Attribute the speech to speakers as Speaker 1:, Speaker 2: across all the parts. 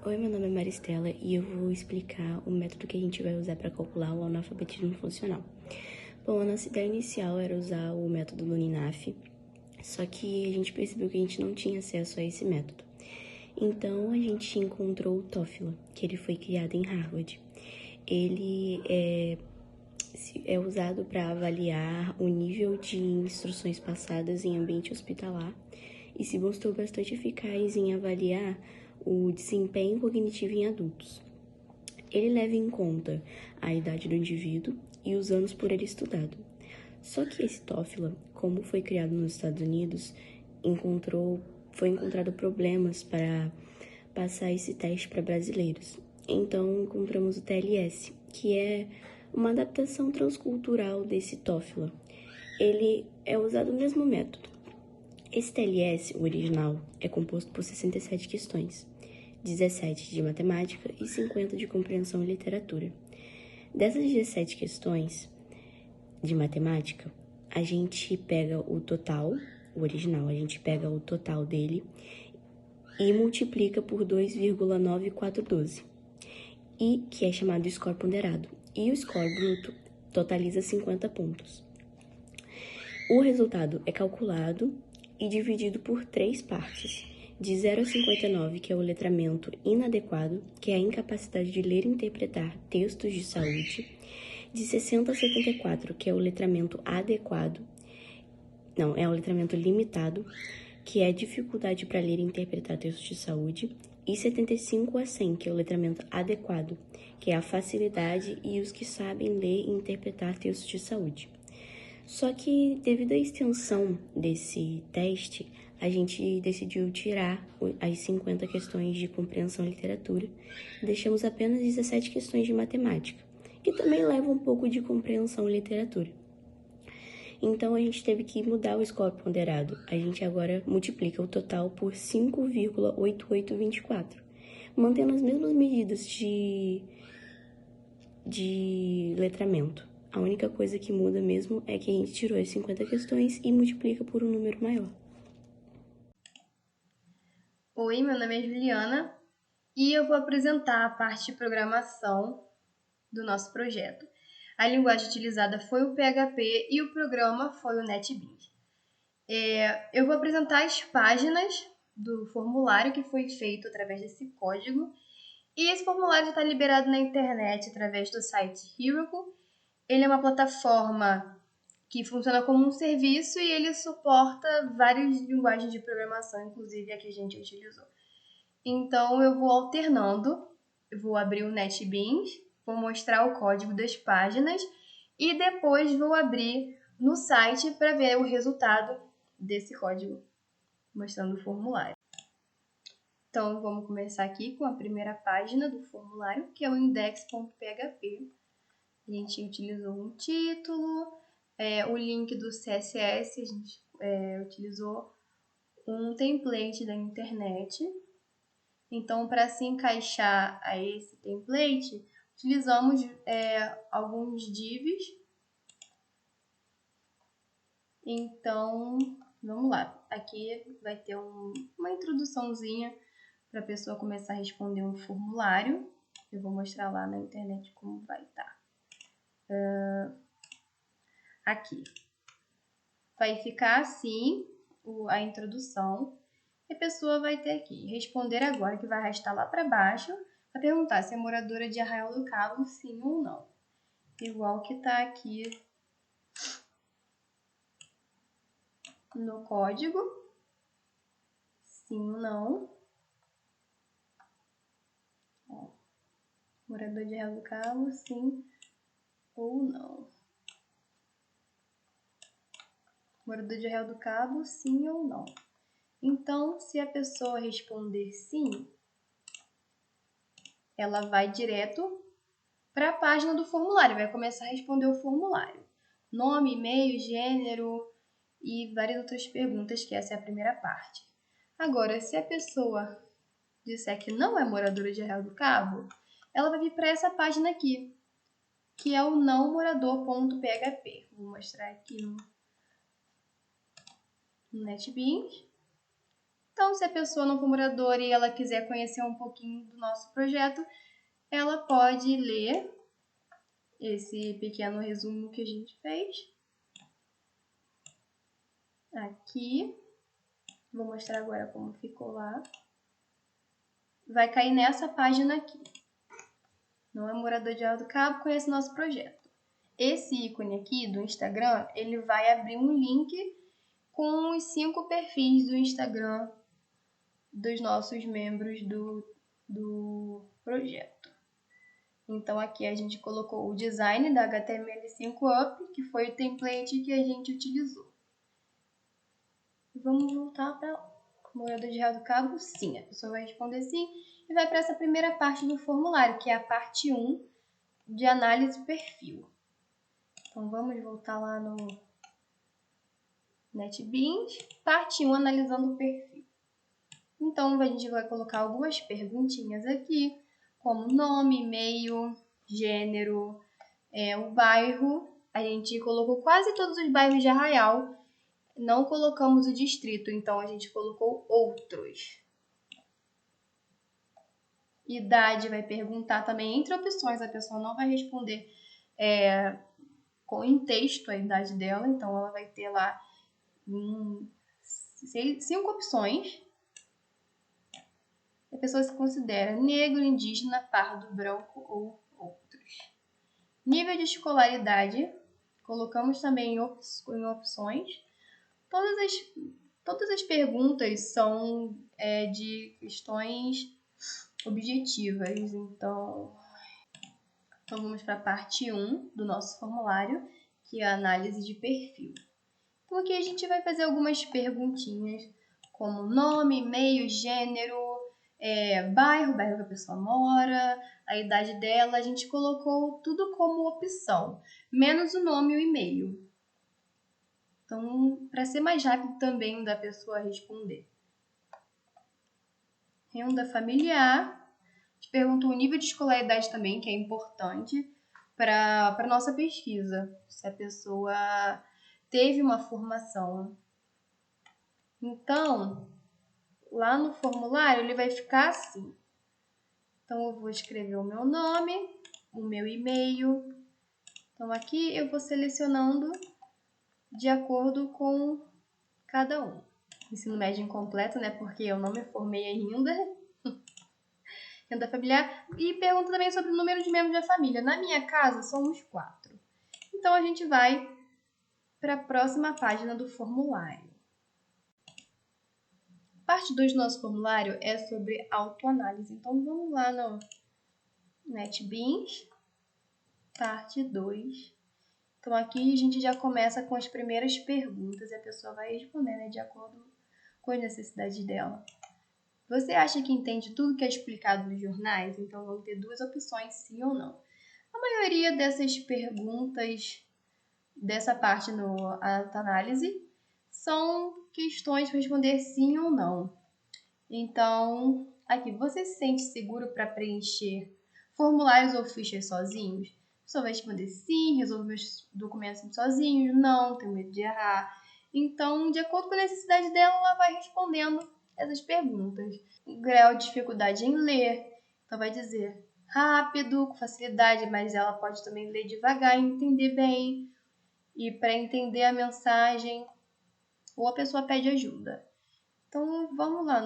Speaker 1: Oi, meu nome é Maristela e eu vou explicar o método que a gente vai usar para calcular o analfabetismo funcional. Bom, a nossa ideia inicial era usar o método Luninaf, só que a gente percebeu que a gente não tinha acesso a esse método. Então, a gente encontrou o TOEFL, que ele foi criado em Harvard. Ele é usado para avaliar o nível de instruções passadas em ambiente hospitalar e se mostrou bastante eficaz em avaliar o desempenho cognitivo em adultos. Ele leva em conta a idade do indivíduo e os anos por ele estudado. Só que esse TOEFL, como foi criado nos Estados Unidos, foi encontrado problemas para passar esse teste para brasileiros. Então, encontramos o TLS, que é uma adaptação transcultural desse TOEFL. Ele é usado o mesmo método. Esse TLS, o original, é composto por 67 questões, 17 de matemática e 50 de compreensão e literatura. Dessas 17 questões de matemática, a gente pega o total, o original, a gente pega o total dele e multiplica por 2,9412, e que é chamado score ponderado. E o score bruto totaliza 50 pontos. O resultado é calculado e dividido por 3 partes, de 0 a 59, que é o letramento inadequado, que é a incapacidade de ler e interpretar textos de saúde, de 60 a 74, que é o letramento adequado, é o letramento limitado, que é a dificuldade para ler e interpretar textos de saúde, e 75 a 100, que é o letramento adequado, que é a facilidade e os que sabem ler e interpretar textos de saúde. Só que, devido à extensão desse teste, a gente decidiu tirar as 50 questões de compreensão e literatura e deixamos apenas 17 questões de matemática, que também levam um pouco de compreensão e literatura. Então, a gente teve que mudar o score ponderado. A gente agora multiplica o total por 5,8824, mantendo as mesmas medidas de letramento. A única coisa que muda mesmo é que a gente tirou as 50 questões e multiplica por um número maior.
Speaker 2: Oi, meu nome é Juliana e eu vou apresentar a parte de programação do nosso projeto. A linguagem utilizada foi o PHP e o programa foi o NetBeans. Eu vou apresentar as páginas do formulário que foi feito através desse código, e esse formulário está liberado na internet através do site Heroku. Ele é uma plataforma que funciona como um serviço e ele suporta várias linguagens de programação, inclusive a que a gente utilizou. Então, eu vou alternando, eu vou abrir o NetBeans, vou mostrar o código das páginas e depois vou abrir no site para ver o resultado desse código, mostrando o formulário. Então, vamos começar aqui com a primeira página do formulário, que é o index.php. A gente utilizou um título, o link do CSS, a gente utilizou um template da internet. Então, para se encaixar a esse template, utilizamos alguns divs. Então, vamos lá. Aqui vai ter uma introduçãozinha para a pessoa começar a responder um formulário. Eu vou mostrar lá na internet como vai estar. Aqui. Vai ficar assim a introdução. E a pessoa vai ter aqui responder agora, que vai arrastar lá para baixo, para perguntar se é moradora de Arraial do Cabo, sim ou não. Igual que está aqui no código, sim ou não. Ó, morador de Arraial do Cabo, sim ou não. Morador de Arraial do Cabo, sim ou não. Então, se a pessoa responder sim, ela vai direto para a página do formulário, vai começar a responder o formulário. Nome, e-mail, gênero e várias outras perguntas, que essa é a primeira parte. Agora, se a pessoa disser que não é moradora de Arraial do Cabo, ela vai vir para essa página aqui, que é o nãomorador.php. Vou mostrar aqui no NetBeans. Então, se a pessoa não for moradora e ela quiser conhecer um pouquinho do nosso projeto, ela pode ler esse pequeno resumo que a gente fez. Aqui. Vou mostrar agora como ficou lá. Vai cair nessa página aqui. Não é morador de Arraial do Cabo, conhece nosso projeto. Esse ícone aqui do Instagram, ele vai abrir um link com os 5 perfis do Instagram dos nossos membros do projeto. Então aqui a gente colocou o design da HTML5 Up, que foi o template que a gente utilizou. Vamos voltar para morador de Arraial do Cabo? Sim, a pessoa vai responder sim e vai para essa primeira parte do formulário, que é a parte 1 de análise perfil. Então vamos voltar lá no NetBeans, parte 1, analisando o perfil. Então a gente vai colocar algumas perguntinhas aqui, como nome, e-mail, gênero, o bairro. A gente colocou quase todos os bairros de Arraial, não colocamos o distrito, então a gente colocou outros. Idade vai perguntar também entre opções, a pessoa não vai responder em texto a idade dela, então ela vai ter lá 5 opções. A pessoa se considera negro, indígena, pardo, branco ou outros. Nível de escolaridade, colocamos também em opções. Todas as perguntas são de questões objetivas, então vamos para a parte 1 do nosso formulário, que é a análise de perfil. Então aqui a gente vai fazer algumas perguntinhas, como nome, e-mail, gênero, bairro que a pessoa mora, a idade dela. A gente colocou tudo como opção, menos o nome e o e-mail. Então, para ser mais rápido também da pessoa responder. Renda familiar. A gente perguntou o nível de escolaridade também, que é importante para a nossa pesquisa. Se a pessoa teve uma formação. Então, lá no formulário ele vai ficar assim. Então, eu vou escrever o meu nome, o meu e-mail. Então, aqui eu vou selecionando de acordo com cada um. Ensino médio incompleto, né? Porque eu não me formei ainda. Renda familiar. E pergunta também sobre o número de membros da família. Na minha casa, somos 4. Então, a gente vai para a próxima página do formulário. Parte 2 do nosso formulário é sobre autoanálise. Então, vamos lá no NetBeans, parte 2. Então, aqui a gente já começa com as primeiras perguntas e a pessoa vai responder, né, de acordo com as necessidades dela. Você acha que entende tudo que é explicado nos jornais? Então, vão ter 2 opções, sim ou não. A maioria dessas perguntas, dessa parte no autoanálise, são questões para responder sim ou não. Então, aqui, você se sente seguro para preencher formulários ou fichas sozinhos? A pessoa vai responder sim, resolvo meus documentos sozinho, não, tenho medo de errar. Então, de acordo com a necessidade dela, ela vai respondendo essas perguntas. O grau de dificuldade em ler, então vai dizer rápido, com facilidade, mas ela pode também ler devagar e entender bem. E para entender a mensagem, ou a pessoa pede ajuda. Então, vamos lá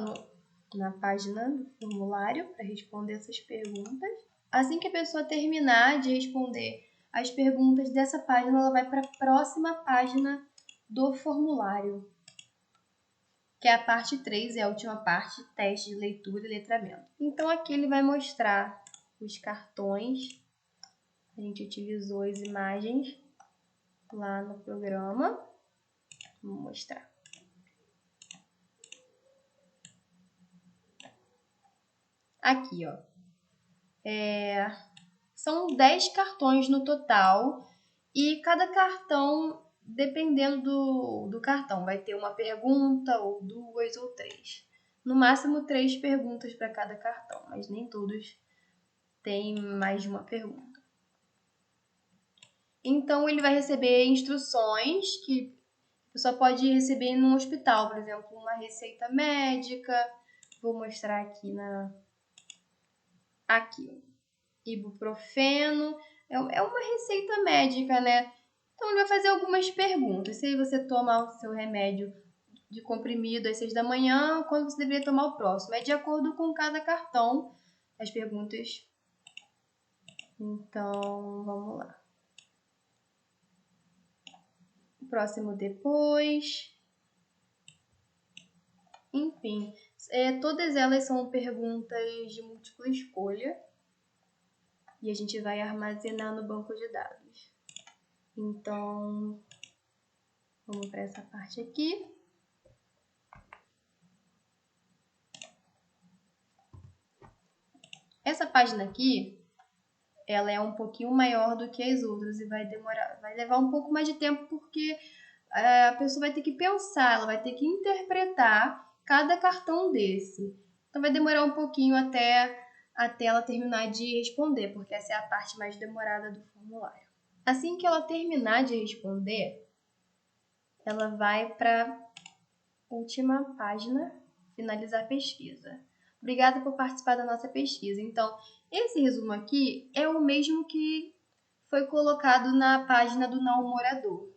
Speaker 2: na página do formulário para responder essas perguntas. Assim que a pessoa terminar de responder as perguntas dessa página, ela vai para a próxima página do formulário, que é a parte 3, é a última parte, teste de leitura e letramento. Então, aqui ele vai mostrar os cartões. A gente utilizou as imagens lá no programa. Vou mostrar. Aqui, ó. São 10 cartões no total e cada cartão, dependendo do cartão, vai ter uma pergunta ou 2 ou 3. No máximo 3 perguntas para cada cartão, mas nem todos têm mais de uma pergunta. Então, ele vai receber instruções que A pessoa pode receber num hospital, por exemplo, uma receita médica. Vou mostrar aqui aqui, ibuprofeno. É uma receita médica, né? Então, ele vai fazer algumas perguntas. Se você toma o seu remédio de comprimido às 6 da manhã, quando você deveria tomar o próximo? É de acordo com cada cartão, as perguntas. Então, vamos lá. O próximo depois. Enfim, todas elas são perguntas de múltipla escolha. E a gente vai armazenar no banco de dados. Então, vamos para essa parte aqui. Essa página aqui, ela é um pouquinho maior do que as outras e vai levar um pouco mais de tempo porque a pessoa vai ter que pensar, ela vai ter que interpretar cada cartão desse. Então vai demorar um pouquinho até ela terminar de responder, porque essa é a parte mais demorada do formulário. Assim que ela terminar de responder, ela vai para a última página, finalizar a pesquisa. Obrigada por participar da nossa pesquisa. Então, esse resumo aqui é o mesmo que foi colocado na página do não morador.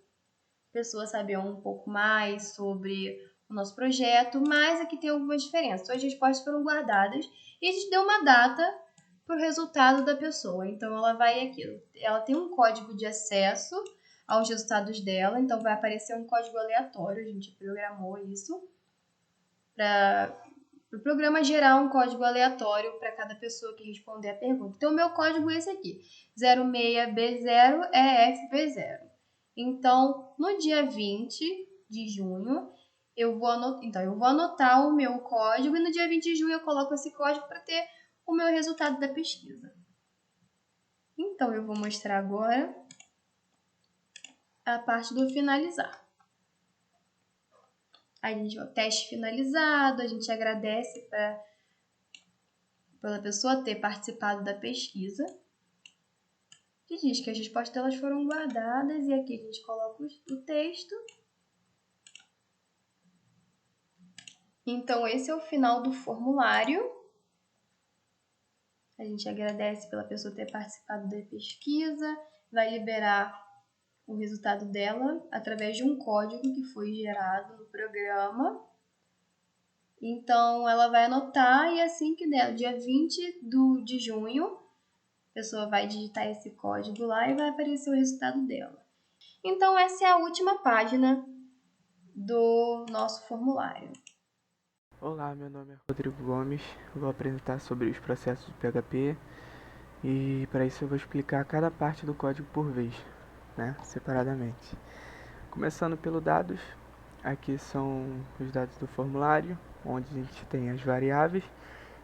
Speaker 2: Pessoas sabiam um pouco mais sobre o nosso projeto, mas aqui tem algumas diferenças. As respostas foram guardadas e a gente deu uma data para o resultado da pessoa. Então, ela vai aqui. Ela tem um código de acesso aos resultados dela, então vai aparecer um código aleatório. A gente programou isso para o programa gerar um código aleatório para cada pessoa que responder a pergunta. Então, o meu código é esse aqui, 06B0EFB0. Então, no dia 20 de junho, eu vou anotar o meu código e no dia 20 de junho eu coloco esse código para ter o meu resultado da pesquisa. Então, eu vou mostrar agora a parte do finalizar. A gente, o teste finalizado, a gente agradece pela pessoa ter participado da pesquisa. Que diz que as respostas delas foram guardadas e aqui a gente coloca o texto. Então, esse é o final do formulário. A gente agradece pela pessoa ter participado da pesquisa, vai liberar o resultado dela através de um código que foi gerado no programa. Então, ela vai anotar e assim que der, dia 20 de junho, a pessoa vai digitar esse código lá e vai aparecer o resultado dela. Então, essa é a última página do nosso formulário.
Speaker 3: Olá, meu nome é Rodrigo Gomes, vou apresentar sobre os processos de PHP e para isso eu vou explicar cada parte do código por vez, separadamente. Começando pelo dados, aqui são os dados do formulário, onde a gente tem as variáveis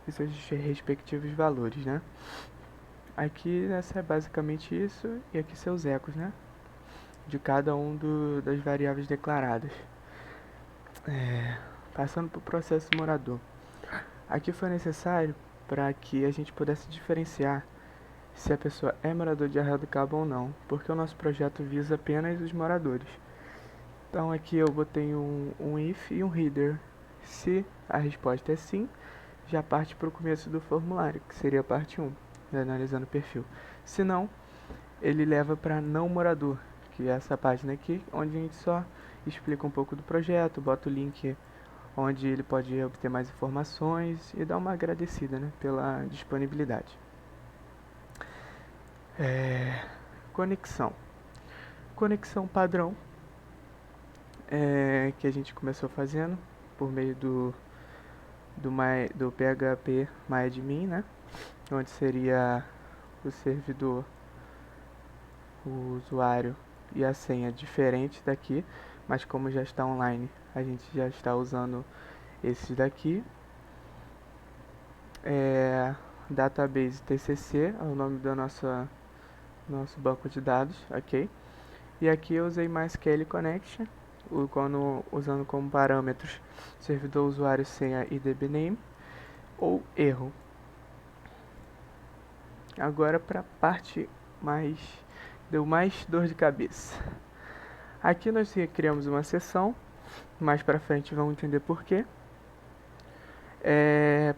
Speaker 3: e seus respectivos valores, Aqui essa é basicamente isso e aqui seus ecos, de cada um das variáveis declaradas. Passando para o processo morador. Aqui foi necessário para que a gente pudesse diferenciar se a pessoa é morador de Arraial do Cabo ou não, porque o nosso projeto visa apenas os moradores. Então aqui eu botei um if e um header. Se a resposta é sim, já parte para o começo do formulário, que seria a parte 1, analisando o perfil. Se não, ele leva para não morador, que é essa página aqui, onde a gente só explica um pouco do projeto, bota o link onde ele pode obter mais informações e dar uma agradecida pela disponibilidade. Conexão padrão que a gente começou fazendo por meio do PHP MyAdmin, onde seria o servidor, o usuário e a senha diferente daqui, mas como já está online, a gente já está usando esses daqui. Database TCC é o nome do nosso banco de dados, ok? E aqui eu usei MySQL Connection, usando como parâmetros servidor, usuário, senha e dbname ou erro. Agora para a parte deu mais dor de cabeça. Aqui nós criamos uma seção, mais para frente vão entender por quê.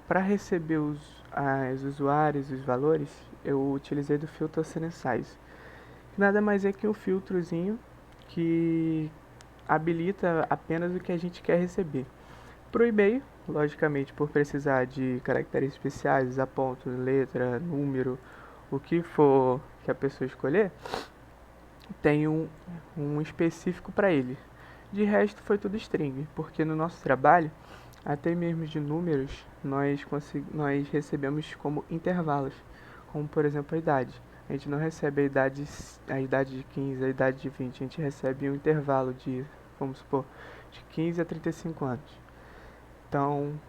Speaker 3: Para receber os usuários, os valores, eu utilizei do filtro Size, que nada mais é que um filtrozinho que habilita apenas o que a gente quer receber. Para o e-mail, logicamente, por precisar de caracteres especiais, usar ponto, letra, número, o que for que a pessoa escolher, tem um específico para ele. De resto, foi tudo string, porque no nosso trabalho, até mesmo de números, nós recebemos como intervalos, como por exemplo a idade. A gente não recebe a idade de 15, a idade de 20, a gente recebe um intervalo de, vamos supor, de 15 a 35 anos. Então,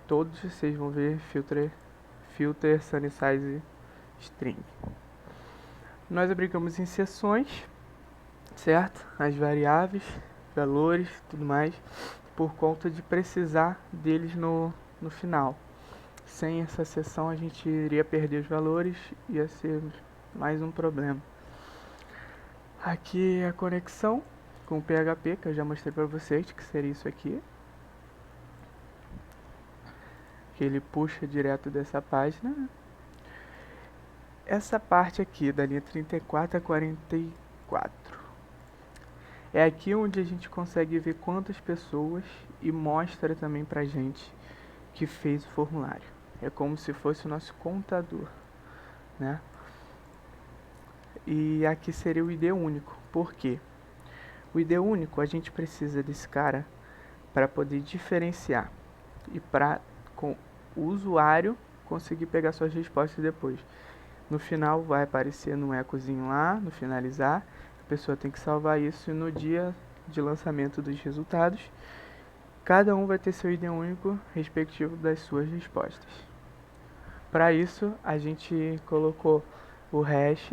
Speaker 3: todos vocês vão ver filter sunny size string. Nós aplicamos em seções, certo? As variáveis, valores, tudo mais, por conta de precisar deles no final. Sem essa seção a gente iria perder os valores e ia ser mais um problema. Aqui é a conexão com o PHP, que eu já mostrei para vocês, que seria isso aqui. Que ele puxa direto dessa página. Essa parte aqui, da linha 34 a 44. É aqui onde a gente consegue ver quantas pessoas e mostra também pra gente que fez o formulário. É como se fosse o nosso contador, né? E aqui seria o ID único. Por quê? O ID único a gente precisa desse cara para poder diferenciar e para com o usuário conseguir pegar suas respostas depois. No final vai aparecer no ecozinho lá, no finalizar. A pessoa tem que salvar isso e no dia de lançamento dos resultados, cada um vai ter seu ID único respectivo das suas respostas. Para isso, a gente colocou o hash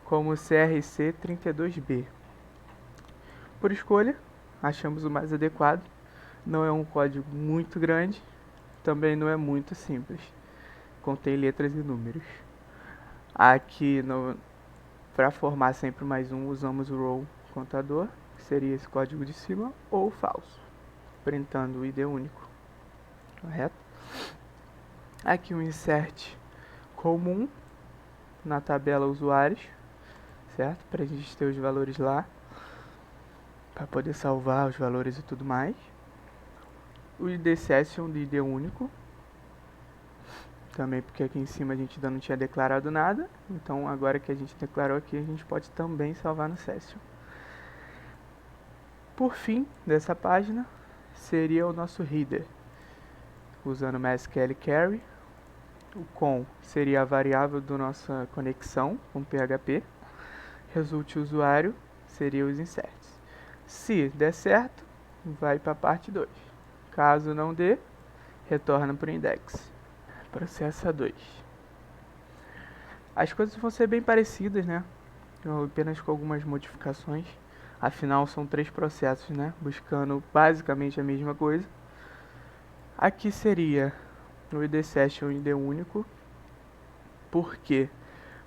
Speaker 3: como CRC32B. Por escolha, achamos o mais adequado. Não é um código muito grande, também não é muito simples. Contém letras e números. Aqui, para formar sempre mais um, usamos o row contador, que seria esse código de cima, ou falso, printando o ID único. Correto? Aqui um insert comum na tabela usuários, certo? Para a gente ter os valores lá, para poder salvar os valores e tudo mais. O ID session de ID único, também porque aqui em cima a gente ainda não tinha declarado nada, então agora que a gente declarou aqui, a gente pode também salvar no session. Por fim dessa página seria o nosso header, usando MySQL Query. O com seria a variável da nossa conexão com PHP. Result usuário seria os inserts. Se der certo, vai para a parte 2. Caso não dê, retorna para o index. Processo 2. As coisas vão ser bem parecidas, né? Apenas com algumas modificações. Afinal, são 3 processos, né? Buscando basicamente a mesma coisa. Aqui seria o ID Session ID único. Por quê?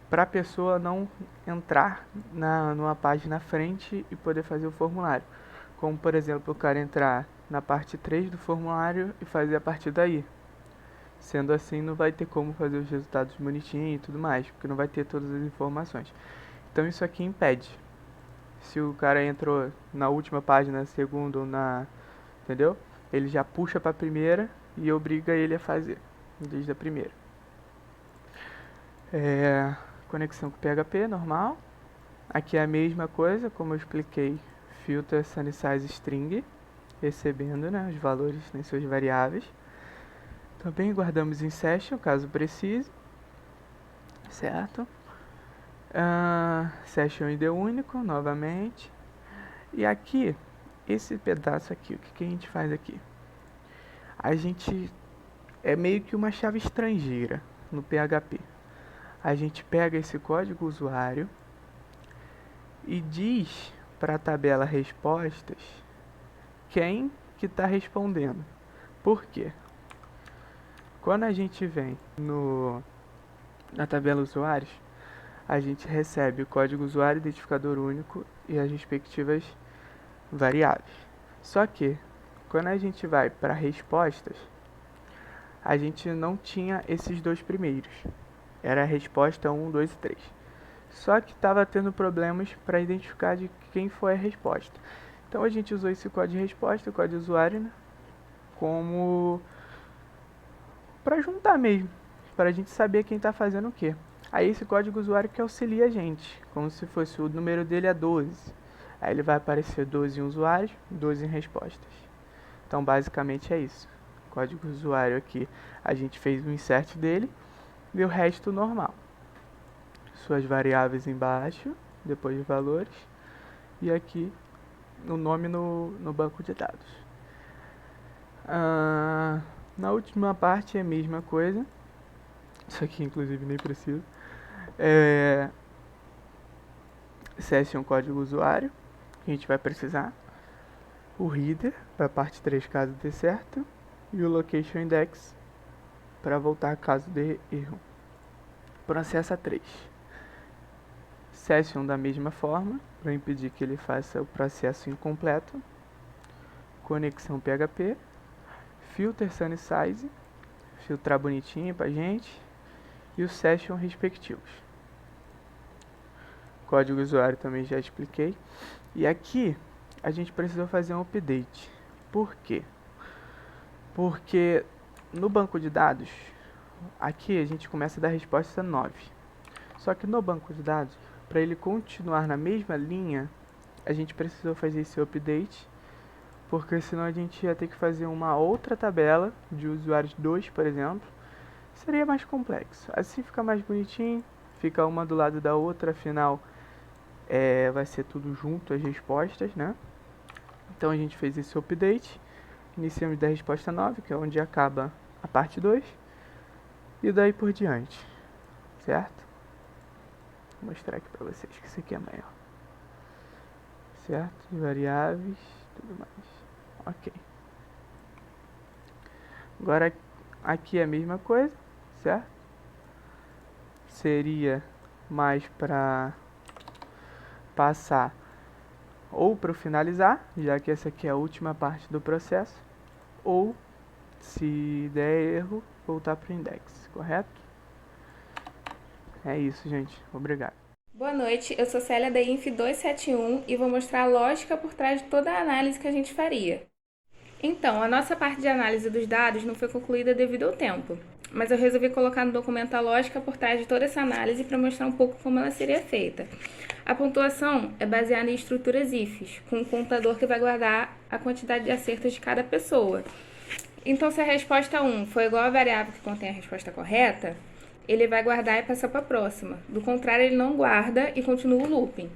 Speaker 3: Para a pessoa não entrar numa página à frente e poder fazer o formulário. Como, por exemplo, o cara entrar na parte 3 do formulário e fazer a partir daí. Sendo assim, não vai ter como fazer os resultados bonitinhos e tudo mais, porque não vai ter todas as informações. Então isso aqui impede. Se o cara entrou na última página, na segunda ou entendeu? Ele já puxa para a primeira e obriga ele a fazer, desde a primeira. Conexão com PHP, normal. Aqui é a mesma coisa, como eu expliquei, filter sunny size string, recebendo, né, os valores em suas variáveis. Também guardamos em session, caso precise, certo? Session ID único, novamente. E aqui, esse pedaço aqui, o que a gente faz aqui? A gente é meio que uma chave estrangeira no PHP. A gente pega esse código usuário e diz para a tabela respostas quem que está respondendo. Por quê? Quando a gente vem na tabela usuários, a gente recebe o código usuário identificador único e as respectivas variáveis. Só que, quando a gente vai para respostas, a gente não tinha esses dois primeiros. Era a resposta 1, 2 e 3. Só que estava tendo problemas para identificar de quem foi a resposta. Então a gente usou esse código de resposta, o código usuário, né, como para juntar mesmo, para a gente saber quem está fazendo o que. Aí esse código usuário que auxilia a gente, como se fosse o número dele é 12. Aí ele vai aparecer 12 em usuários, 12 em respostas. Então basicamente é isso. O código usuário aqui, a gente fez o insert dele e o resto normal. Suas variáveis embaixo, depois os valores, e aqui o nome no banco de dados. Na última parte é a mesma coisa. Isso aqui inclusive nem preciso. Session código usuário, que a gente vai precisar. O header, para a parte 3 caso dê certo. E o location index, para voltar caso dê erro. Processa 3. Session da mesma forma, para impedir que ele faça o processo incompleto. Conexão PHP. Filter Sunny Size, filtrar bonitinho pra gente. E os session respectivos. Código usuário também já expliquei. E aqui a gente precisou fazer um update. Por quê? Porque no banco de dados, aqui a gente começa da resposta 9. Só que no banco de dados, para ele continuar na mesma linha, a gente precisou fazer esse update, porque senão a gente ia ter que fazer uma outra tabela de usuários 2, por exemplo. Seria mais complexo. Assim fica mais bonitinho, fica uma do lado da outra, afinal vai ser tudo junto as respostas, né? Então a gente fez esse update. Iniciamos da resposta 9, que é onde acaba a parte 2, e daí por diante, certo? Vou mostrar aqui para vocês que isso aqui é maior, certo? Variáveis, tudo mais, ok. Agora aqui é a mesma coisa, certo? Seria mais para passar ou para finalizar, já que essa aqui é a última parte do processo, ou se der erro, voltar para o index, correto? É isso, gente. Obrigado.
Speaker 4: Boa noite, eu sou Célia da INF 271 e vou mostrar a lógica por trás de toda a análise que a gente faria. Então, a nossa parte de análise dos dados não foi concluída devido ao tempo, mas eu resolvi colocar no documento a lógica por trás de toda essa análise para mostrar um pouco como ela seria feita. A pontuação é baseada em estruturas IFs, com um contador que vai guardar a quantidade de acertos de cada pessoa. Então, se a resposta 1 for igual à variável que contém a resposta correta, ele vai guardar e passar para a próxima. Do contrário, ele não guarda e continua o looping.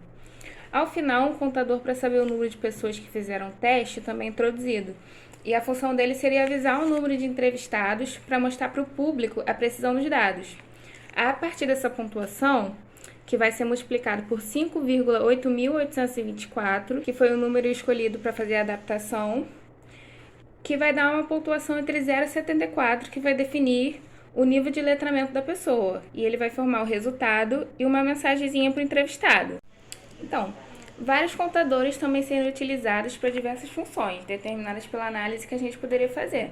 Speaker 4: Ao final, um contador para saber o número de pessoas que fizeram o teste também é introduzido. E a função dele seria avisar o número de entrevistados para mostrar para o público a precisão dos dados. A partir dessa pontuação, que vai ser multiplicado por 5,8824, que foi o número escolhido para fazer a adaptação, que vai dar uma pontuação entre 0 e 74, que vai definir o nível de letramento da pessoa. E ele vai formar o resultado e uma mensagenzinha para o entrevistado. Então, vários contadores também sendo utilizados para diversas funções, determinadas pela análise que a gente poderia fazer.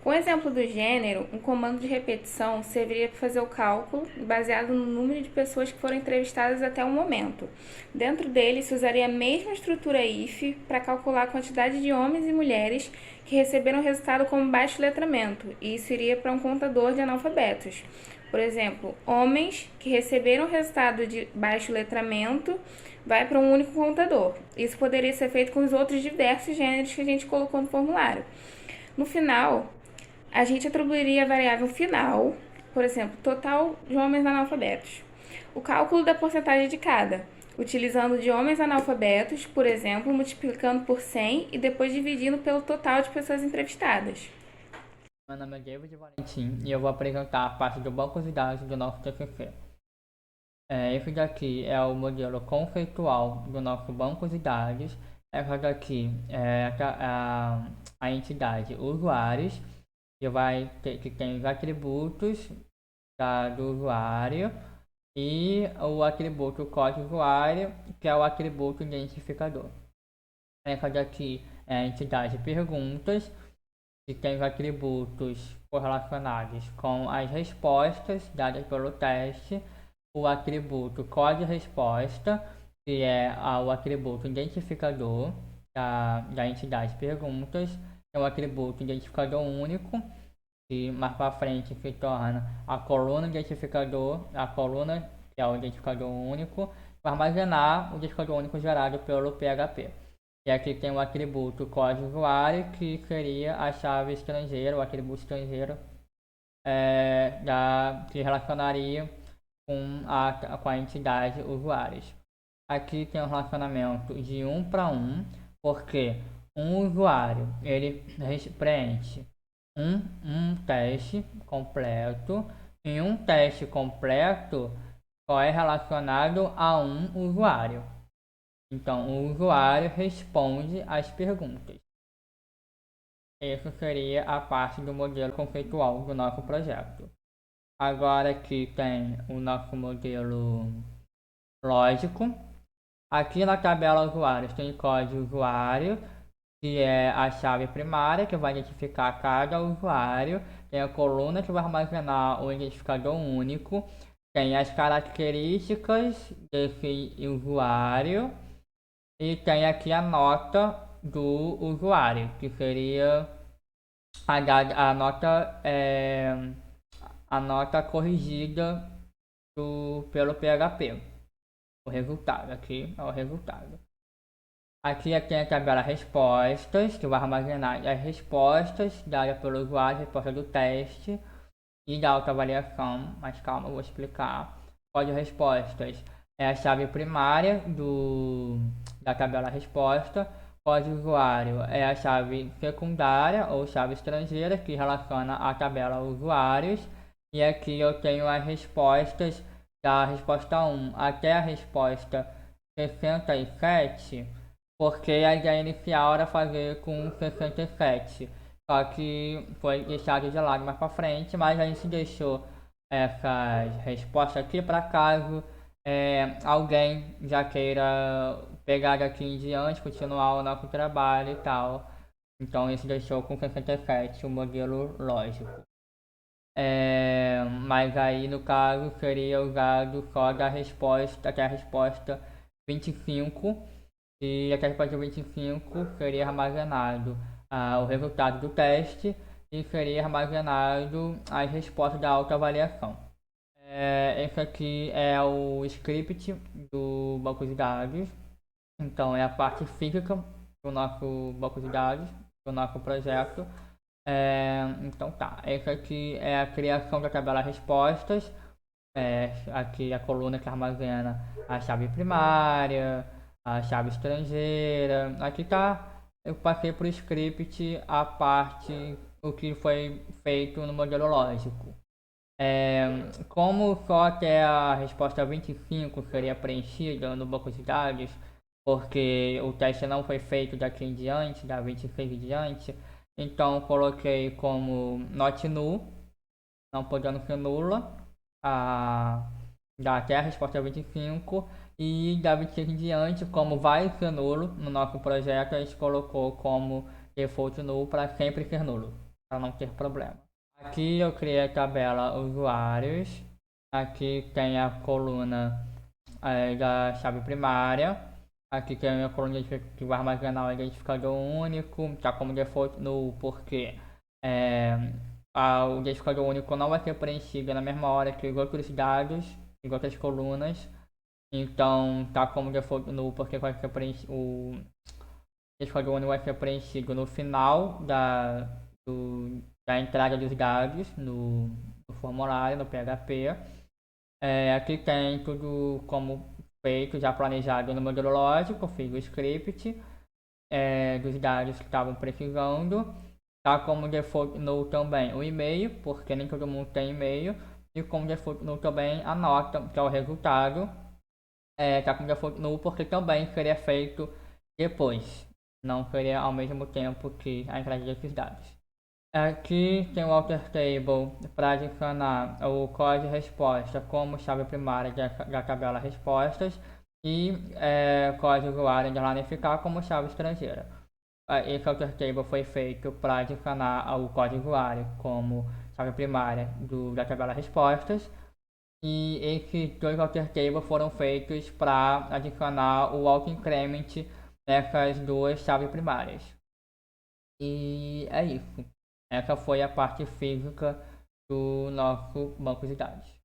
Speaker 4: Com o exemplo do gênero, um comando de repetição serviria para fazer o cálculo baseado no número de pessoas que foram entrevistadas até o momento. Dentro dele, se usaria a mesma estrutura IF para calcular a quantidade de homens e mulheres que receberam o resultado como baixo letramento, e isso iria para um contador de analfabetos. Por exemplo, homens que receberam o resultado de baixo letramento vai para um único contador. Isso poderia ser feito com os outros diversos gêneros que a gente colocou no formulário. No final, a gente atribuiria a variável final, por exemplo, total de homens analfabetos. O cálculo da porcentagem de cada, utilizando de homens analfabetos, por exemplo, multiplicando por 100 e depois dividindo pelo total de pessoas entrevistadas.
Speaker 5: Meu nome é David Valentim e eu vou apresentar a parte do banco de dados do nosso TCC. Esse daqui é o modelo conceitual do nosso banco de dados. Essa daqui é a entidade usuários, que tem os atributos do usuário, e o atributo código usuário, que é o atributo identificador. Essa daqui é a entidade perguntas, que tem os atributos correlacionados com as respostas dadas pelo teste, o atributo código-resposta, que é o atributo identificador da entidade perguntas, é o atributo identificador único, que mais para frente se torna a coluna identificador, a coluna que é o identificador único, para armazenar o identificador único gerado pelo PHP. E aqui tem o atributo código usuário, que seria a chave estrangeira, o atributo estrangeiro, que relacionaria com a entidade usuários. Aqui tem um relacionamento de 1 para 1, porque um usuário ele preenche um teste completo, e um teste completo só é relacionado a um usuário. Então, o usuário responde às perguntas. Essa seria a parte do modelo conceitual do nosso projeto. Agora aqui tem o nosso modelo lógico. Aqui na tabela usuários tem código usuário, que é a chave primária, que vai identificar cada usuário. Tem a coluna, que vai armazenar o identificador único. Tem as características desse usuário. E tem aqui a nota do usuário, que seria a nota corrigida pelo PHP. O resultado, aqui é o resultado. Aqui tem a tabela respostas, que vai armazenar as respostas dadas pelo usuário, resposta do teste e da autoavaliação, mas calma, eu vou explicar. Código respostas é a chave primária da tabela resposta. Código usuário é a chave secundária ou chave estrangeira, que relaciona a tabela usuários. E aqui eu tenho as respostas da resposta 1 até a resposta 67, porque a ideia inicial era fazer com 67. Só que foi deixado de lado mais para frente, mas a gente deixou essas respostas aqui para caso alguém já queira pegar daqui em diante, continuar o nosso trabalho e tal. Então isso deixou com 67 o modelo lógico. Mas aí no caso seria usado só até a resposta 25, e até a resposta 25 seria armazenado o resultado do teste e seria armazenado as respostas da autoavaliação. Esse aqui é o script do banco de dados, então é a parte física do nosso banco de dados, do nosso projeto. Então tá, esse aqui é a criação da tabela respostas, aqui a coluna que armazena a chave primária, a chave estrangeira. Aqui tá, eu passei para o script a parte, o que foi feito no modelo lógico. Como só até a resposta 25 seria preenchida no banco de dados, porque o teste não foi feito daqui em diante, da 26 em diante, então coloquei como not null, não podendo ser nula, até a resposta 25, e da 26 em diante, como vai ser nulo no nosso projeto, a gente colocou como default null para sempre ser nulo, para não ter problema. Aqui eu criei a tabela usuários, aqui tem a coluna da chave primária, aqui tem a coluna que vai armazenar o identificador único, está como default null porque o identificador único não vai ser preenchido na mesma hora que os outros dados, as outras colunas, então está como default null porque vai ser preenchido, o identificador único vai ser preenchido no final da entrada dos dados no formulário, no PHP. Aqui tem tudo como feito, já planejado no modelo lógico, fiz o script dos dados que estavam precisando. Tá como default null também o e-mail, porque nem todo mundo tem e-mail. E como default null também a nota, que é o resultado. Tá como default null porque também seria feito depois. Não seria ao mesmo tempo que a entrada desses dados. Aqui tem o alter table para adicionar o código de resposta como chave primária da tabela respostas e código usuário underline ficar como chave estrangeira. Esse alter table foi feito para adicionar o código usuário como chave primária da tabela respostas e esses dois alter tables foram feitos para adicionar o auto increment nessas duas chaves primárias. E é isso. Essa foi a parte física do nosso banco de dados.